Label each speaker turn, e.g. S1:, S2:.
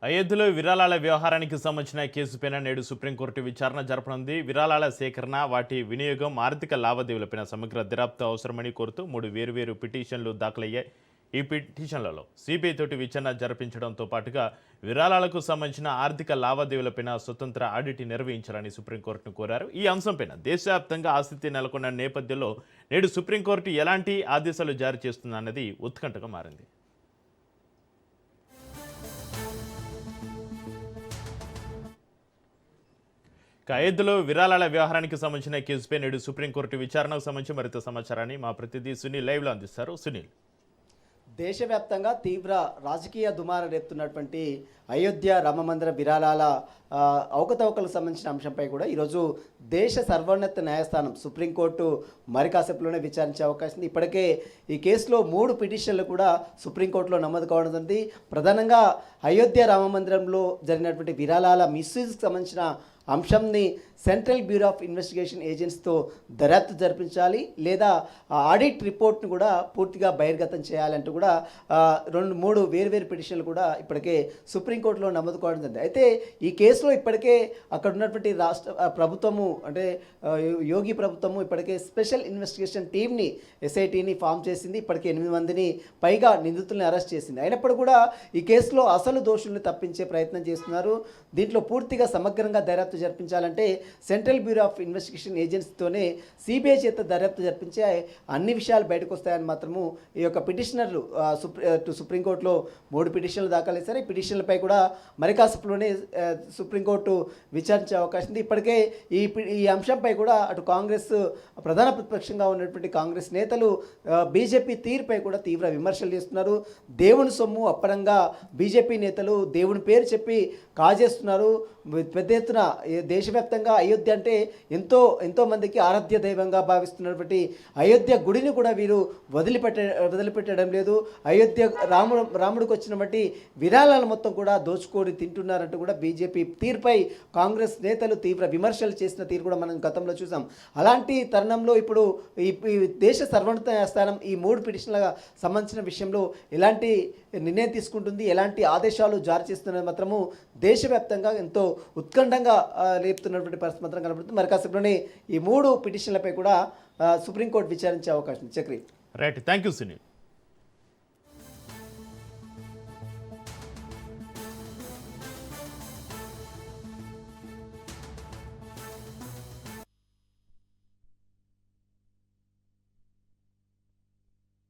S1: అయోధ్యలో విరాళాల వ్యవహారానికి సంబంధించిన కేసుపైన నేడు సుప్రీంకోర్టు విచారణ జరపనుంది. విరాళాల సేకరణ, వాటి వినియోగం, ఆర్థిక లావాదేవీలపైన సమగ్ర దర్యాప్తు అవసరమని కోరుతూ 3 వేర్వేరు పిటిషన్లు దాఖలయ్యాయి. ఈ పిటిషన్లలో సిబిఐ తోటి విచారణ జరిపించడంతో పాటుగా విరాళాలకు సంబంధించిన ఆర్థిక లావాదేవీలపైన స్వతంత్ర ఆడిట్ నిర్వహించాలని సుప్రీంకోర్టును కోరారు. ఈ అంశంపైన దేశవ్యాప్తంగా ఆసక్తి నెలకొన్న నేపథ్యంలో నేడు సుప్రీంకోర్టు ఎలాంటి ఆదేశాలు జారీ చేస్తుందన్నది ఉత్కంఠగా మారింది. అయోధ్యలో విరాళాల వ్యవహారానికి సంబంధించిన కేసుపై నేడు సుప్రీంకోర్టు విచారణకు సంబంధించి మరింత సమాచారాన్ని మా ప్రతినిధి సునీల్ లైవ్లో అందిస్తారు. సునీల్,
S2: దేశవ్యాప్తంగా తీవ్ర రాజకీయ దుమారం రేపుతున్నటువంటి అయోధ్య రామమందిర విరాళాల అవకతవకలకు సంబంధించిన అంశంపై కూడా ఈరోజు దేశ సర్వోన్నత న్యాయస్థానం సుప్రీంకోర్టు మరి కాసేపులోనే విచారించే అవకాశం ఉంది. ఇప్పటికే ఈ కేసులో 3 పిటిషన్లు కూడా సుప్రీంకోర్టులో నమోదు కావడం జరిగింది. ప్రధానంగా అయోధ్య రామమందిరంలో జరిగినటువంటి విరాళాల మిస్యూజ్కి సంబంధించిన అంశంని సెంట్రల్ బ్యూరో ఆఫ్ ఇన్వెస్టిగేషన్ ఏజెన్సీతో దర్యాప్తు జరిపించాలి, లేదా ఆడిట్ రిపోర్ట్ను కూడా పూర్తిగా బహిర్గతం చేయాలంటూ కూడా 2-3 వేర్వేరు పిటిషన్లు కూడా ఇప్పటికే సుప్రీంకోర్టులో నమోదు కావడం జరిగింది. అయితే ఈ కేసులో ఇప్పటికే అక్కడ ఉన్నటువంటి రాష్ట్ర ప్రభుత్వము అంటే యోగి ప్రభుత్వము ఇప్పటికే స్పెషల్ ఇన్వెస్టిగేషన్ టీమ్ని ఎస్ఐటీని ఫామ్ చేసింది. ఇప్పటికే 8 మందిని పైగా నిందితుల్ని అరెస్ట్ చేసింది. అయినప్పుడు కూడా ఈ కేసులో అసలు దోషుల్ని తప్పించే ప్రయత్నం చేస్తున్నారు. దీంట్లో పూర్తిగా సమగ్రంగా దర్యాప్తు జరిపించాలంటే సెంట్రల్ బ్యూరో ఆఫ్ ఇన్వెస్టిగేషన్ ఏజెన్సీతోనే సిబిఐ చేత దర్యాప్తు జరిపించే అన్ని విషయాలు బయటకు వస్తాయని మాత్రము ఈ యొక్క పిటిషనర్లు సుప్రీంకోర్టులో 3 పిటిషన్లు దాఖలు చేశారు. ఈ పిటిషన్లపై కూడా మరి కాసేపులోనే సుప్రీంకోర్టు విచారించే అవకాశం ఉంది. ఇప్పటికే ఈ అంశంపై కూడా అటు కాంగ్రెస్ ప్రధాన ప్రతిపక్షంగా ఉన్నటువంటి కాంగ్రెస్ నేతలు బీజేపీ తీరుపై కూడా తీవ్ర విమర్శలు చేస్తున్నారు. దేవుని సొమ్ము అప్పరంగా బీజేపీ నేతలు దేవుని పేరు చెప్పి కాజేస్తున్నారు. పెద్ద ఎత్తున దేశవ్యాప్తంగా అయోధ్య అంటే ఎంతో మందికి ఆరాధ్య దైవంగా భావిస్తున్నటువంటి అయోధ్య గుడిని కూడా వీరు వదిలిపెట్టడం లేదు. అయోధ్య రాముడికి వచ్చినటువంటి విరాళాలు మొత్తం కూడా దోచుకొని తింటున్నారంటూ కూడా బీజేపీ తీరుపై కాంగ్రెస్ నేతలు తీవ్ర విమర్శలు చేసిన తీరు కూడా మనం గతంలో చూసాం. అలాంటి తరుణంలో ఇప్పుడు ఈ దేశ సర్వోన్నత న్యాయస్థానం ఈ 3 పిటిషన్లకు సంబంధించిన విషయంలో ఎలాంటి నిర్ణయం తీసుకుంటుంది, ఎలాంటి ఆదేశాలు జారీ చేస్తున్నది మాత్రము దేశవ్యాప్తంగా ఎంతో ఉత్కంఠంగా లేపుతున్నటువంటి పరిస్థితి మాత్రం కనబడుతుంది. మరి కాసేపులోనే ఈ 3 పిటిషన్లపై కూడా సుప్రీంకోర్టు విచారించే అవకాశం ఉంది. Chakri,
S1: right, thank you Sunil.